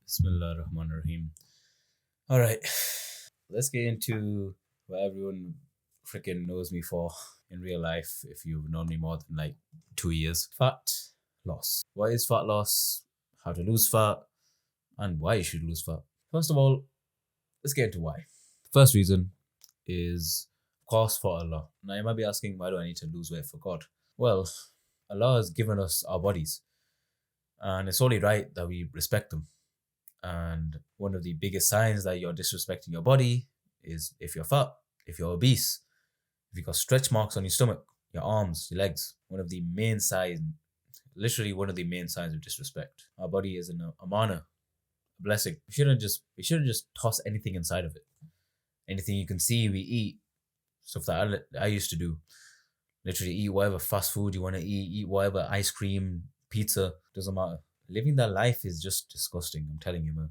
Bismillah Rahman Rahim. All right, let's get into what everyone freaking knows me for in real life. If you've known me more than like 2 years, fat loss. What is fat loss? How to lose fat, and why you should lose fat. First of all, let's get into why. First reason is, of course, for Allah. Now you might be asking, why do I need to lose weight for God? Well, Allah has given us our bodies, and it's only right that we respect them. And one of the biggest signs that you're disrespecting your body is if you're fat, if you're obese, if you've got stretch marks on your stomach, your arms, your legs. One of the main signs, literally one of the main signs of disrespect. Our body is an amana, a blessing. We shouldn't just toss anything inside of it. Anything you can see, we eat. Stuff that I used to do. Literally eat whatever fast food you want to eat whatever ice cream, pizza, doesn't matter. Living that life is just disgusting, I'm telling you, man.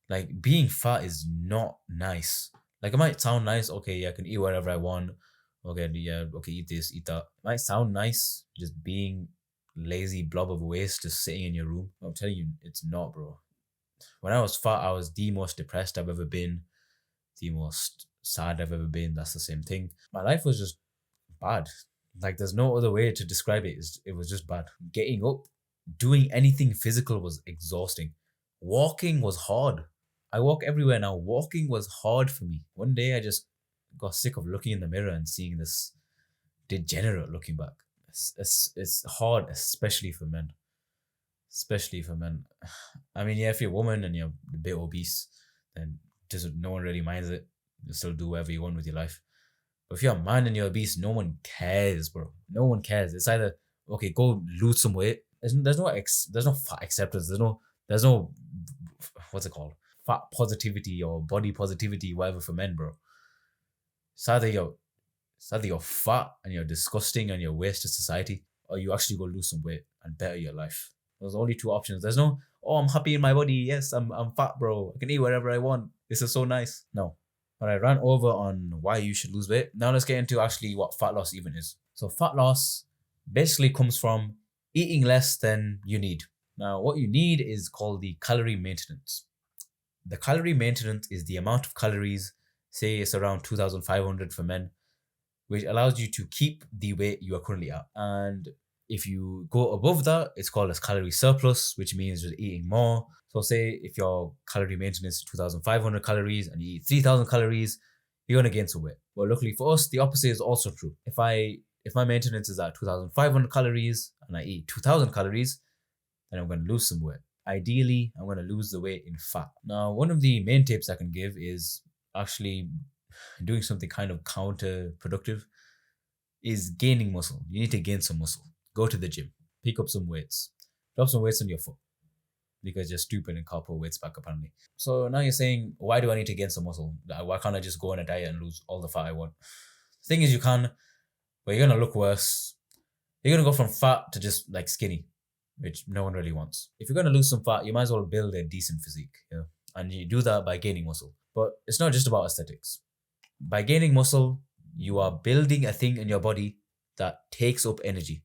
Like, being fat is not nice. Like, it might sound nice, okay, yeah, I can eat whatever I want. Okay, yeah, okay, eat this, eat that. It might sound nice, just being lazy blob of waste just sitting in your room. I'm telling you, it's not, bro. When I was fat, I was the most depressed I've ever been, the most sad I've ever been. That's the same thing. My life was just bad. Like, there's no other way to describe it. It was just bad. Getting up, doing anything physical was exhausting. Walking was hard. I walk everywhere now. Walking was hard for me. One day I just got sick of looking in the mirror and seeing this degenerate looking back. It's hard, especially for men. Especially for men. I mean, yeah, if you're a woman and you're a bit obese, then just no one really minds it. You still do whatever you want with your life. But if you're a man and you're obese, no one cares, bro. No one cares. It's either okay, go lose some weight. There's no fat acceptance. There's no what's it called? Fat positivity or body positivity, whatever for men, bro. It's either you're fat and you're disgusting and you're waste to society, or you actually go lose some weight and better your life. Those are only two options. There's no, oh, I'm happy in my body. Yes, I'm fat, bro. I can eat whatever I want. This is so nice. No. But I ran over on why you should lose weight. Now let's get into actually what fat loss even is. So fat loss basically comes from eating less than you need. Now, what you need is called the calorie maintenance. The calorie maintenance is the amount of calories, say it's around 2,500 for men, which allows you to keep the weight you are currently at. And if you go above that, it's called as calorie surplus, which means you're eating more. So say if your calorie maintenance is 2,500 calories and you eat 3,000 calories, you're gonna gain some weight. Well, luckily for us, the opposite is also true. If my maintenance is at 2,500 calories and I eat 2,000 calories, then I'm gonna lose some weight. Ideally, I'm gonna lose the weight in fat. Now, one of the main tips I can give is actually doing something kind of counterproductive is gaining muscle. You need to gain some muscle. Go to the gym, pick up some weights, drop some weights on your foot because you're stupid and can't put weights back apparently. So now you're saying, why do I need to gain some muscle? Why can't I just go on a diet and lose all the fat I want? The thing is, you can, but you're gonna look worse. You're gonna go from fat to just like skinny, which no one really wants. If you're gonna lose some fat, you might as well build a decent physique, and you do that by gaining muscle. But it's not just about aesthetics. By gaining muscle, you are building a thing in your body that takes up energy.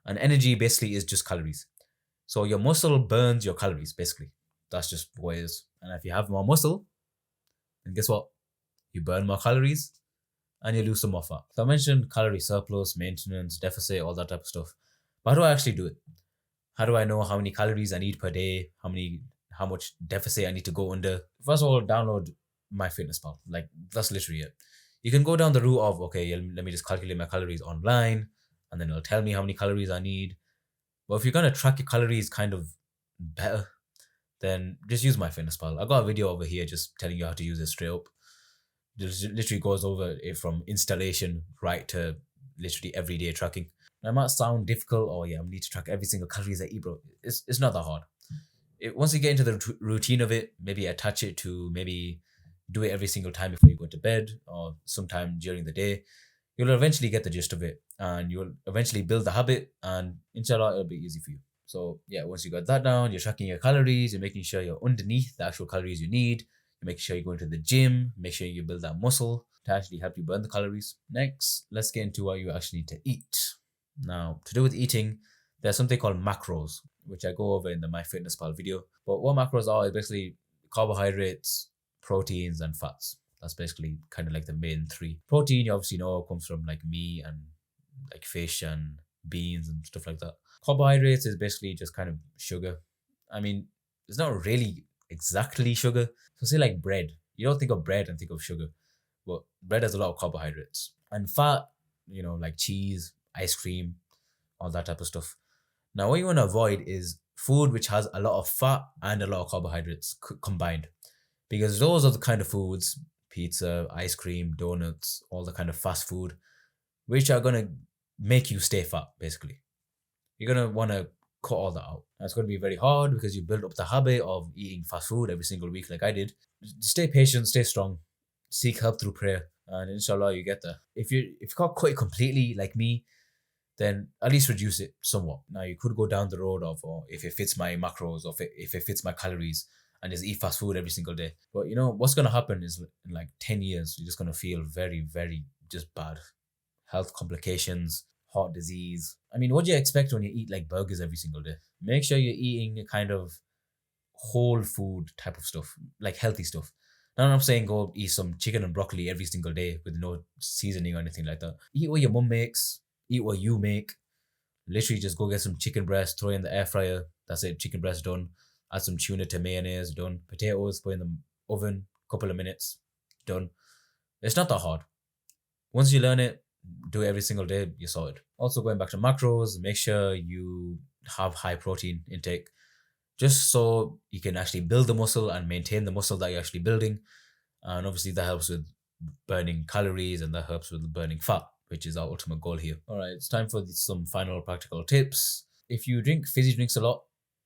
And energy basically is just calories. So your muscle burns your calories, basically. That's just what it is. And if you have more muscle, then guess what? You burn more calories and you lose some more fat. So I mentioned calorie surplus, maintenance, deficit, all that type of stuff. But how do I actually do it? How do I know how many calories I need per day? How much deficit I need to go under? First of all, download MyFitnessPal. Like, that's literally it. You can go down the route of, okay, let me just calculate my calories online, and then it'll tell me how many calories I need. But if you're gonna track your calories kind of better, then just use MyFitnessPal. I got a video over here just telling you how to use it straight up. It literally goes over it from installation right to literally everyday tracking. Now, it might sound difficult, oh yeah, I need to track every single calories I eat, bro. It's not that hard. Once you get into the routine of it, maybe attach it to maybe do it every single time before you go to bed or sometime during the day, you'll eventually get the gist of it and you'll eventually build the habit, and inshallah it'll be easy for you. So yeah, once you got that down, you're tracking your calories, you're making sure you're underneath the actual calories you need, you're making sure you're going to the gym, make sure you build that muscle to actually help you burn the calories. Next, let's get into what you actually need to eat. Now, to do with eating, there's something called macros, which I go over in the MyFitnessPal video. But what macros are is basically carbohydrates, proteins, and fats. That's basically kind of like the main three. Protein, you obviously know, comes from like meat and like fish and beans and stuff like that. Carbohydrates is basically just kind of sugar. I mean, it's not really exactly sugar. So say like bread. You don't think of bread and think of sugar. But bread has a lot of carbohydrates. And fat, like cheese, ice cream, all that type of stuff. Now, what you want to avoid is food which has a lot of fat and a lot of carbohydrates combined. Because those are the kind of foods, pizza, ice cream, donuts, all the kind of fast food, which are going to make you stay fat, basically. You're going to want to cut all that out. And it's going to be very hard because you build up the habit of eating fast food every single week like I did. Stay patient, stay strong, seek help through prayer, and inshallah you get there. If you can't cut it completely like me, then at least reduce it somewhat. Now you could go down the road of, or if it fits my macros, or if it fits my calories, and just eat fast food every single day. But what's going to happen is in like 10 years, you're just going to feel very, very just bad. Health complications, heart disease. I mean, what do you expect when you eat like burgers every single day? Make sure you're eating a kind of whole food type of stuff, like healthy stuff. Now, I'm not saying go eat some chicken and broccoli every single day with no seasoning or anything like that. Eat what your mum makes. Eat what you make. Literally just go get some chicken breast, throw it in the air fryer. That's it, chicken breast done. Add some tuna to mayonnaise, done. Potatoes, put in the oven, couple of minutes, done. It's not that hard. Once you learn it, do it every single day, you're sorted. Also, going back to macros, make sure you have high protein intake, just so you can actually build the muscle and maintain the muscle that you're actually building. And obviously that helps with burning calories, and that helps with burning fat, which is our ultimate goal here. All right, it's time for some final practical tips. If you drink fizzy drinks a lot,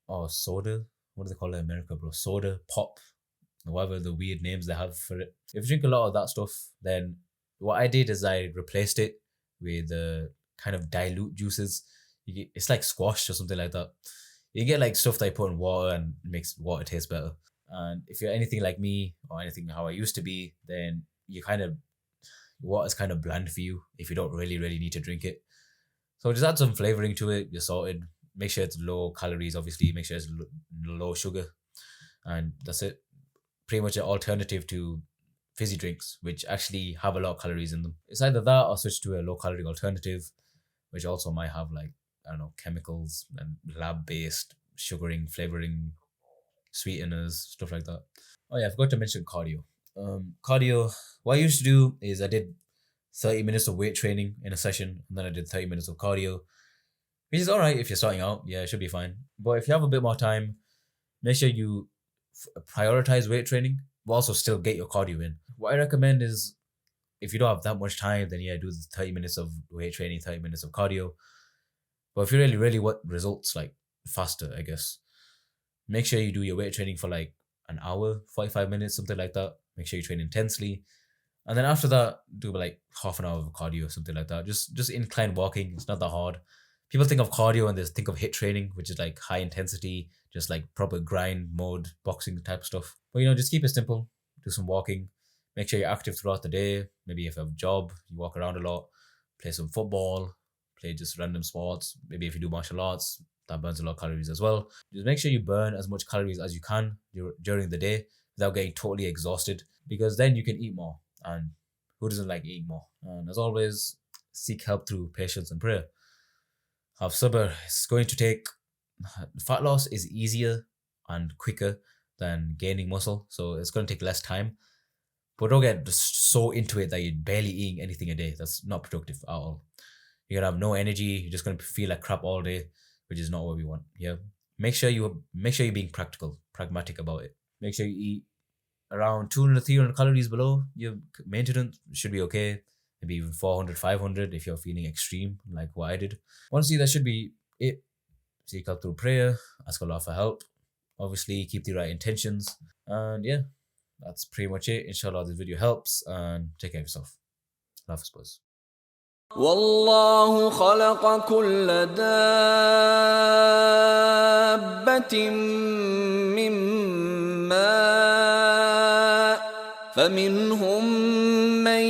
or soda, what do they call it in America, bro? Soda, pop, whatever the weird names they have for it. If you drink a lot of that stuff, then what I did is I replaced it with kind of dilute juices. It's like squash or something like that. You get like stuff that you put in water and makes water taste better. And if you're anything like me, or anything how I used to be, then water's kind of bland for you if you don't really need to drink it. So just add some flavoring to it, you're sorted. Make sure it's low calories, obviously. Make sure it's low sugar. And that's it. Pretty much an alternative to fizzy drinks, which actually have a lot of calories in them. It's either that or switch to a low calorie alternative, which also might have like, I don't know, chemicals and lab-based sugaring, flavoring, sweeteners, stuff like that. Oh yeah, I forgot to mention cardio. Cardio, what I used to do is I did 30 minutes of weight training in a session, and then I did 30 minutes of cardio, which is all right if you're starting out. Yeah, it should be fine. But if you have a bit more time, make sure you prioritize weight training, but also still get your cardio in. What I recommend is, if you don't have that much time, then yeah, do the 30 minutes of weight training, 30 minutes of cardio. But if you really want results like faster, I guess, make sure you do your weight training for like an hour, 45 minutes, something like that. Make sure you train intensely. And then after that, do like half an hour of cardio, something like that. Just incline walking. It's not that hard. People think of cardio and they think of HIIT training, which is like high intensity, just like proper grind mode, boxing type stuff. But just keep it simple. Do some walking. Make sure you're active throughout the day. Maybe if you have a job, you walk around a lot. Play some football. Play just random sports. Maybe if you do martial arts, that burns a lot of calories as well. Just make sure you burn as much calories as you can during the day without getting totally exhausted, because then you can eat more. And who doesn't like eating more? And as always, seek help through patience and prayer. Have sabr. It's going to take... Fat loss is easier and quicker than gaining muscle, so it's going to take less time. But don't get so into it that you're barely eating anything a day. That's not productive at all. You're going to have no energy. You're just going to feel like crap all day, which is not what we want. Yeah. Make sure you're being pragmatic about it. Make sure you eat around 200, 300 calories below your maintenance. Should be okay. Maybe even 400, 500 if you're feeling extreme, like what I did. Honestly, that should be it. Seek help through prayer. Ask Allah for help. Obviously, keep the right intentions. And yeah, that's pretty much it. Inshallah, this video helps, and take care of yourself. Love, I suppose. والله خلق كل دابة من ماء فمنهم من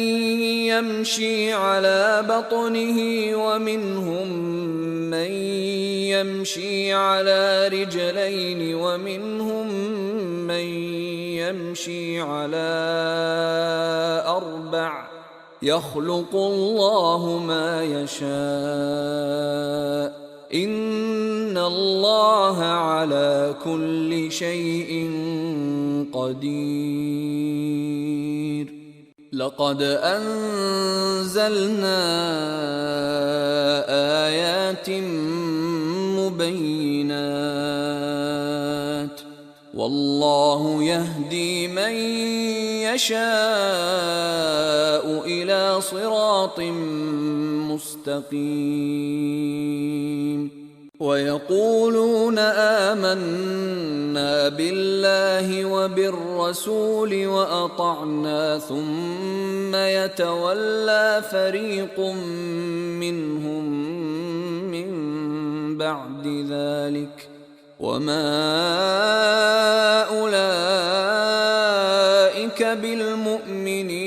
يمشي على بطنه ومنهم من يمشي على رجلين ومنهم من يمشي على أربع يخلق الله ما يشاء إن الله على كل شيء قدير. لقد أنزلنا آيات مبينات والله يهدي من يشاء إلى صراط مستقيم. ويقولون آمنا بالله وبالرسول وأطعنا ثم يتولى فريق منهم من بعد ذلك وما أولئك بالمؤمنين.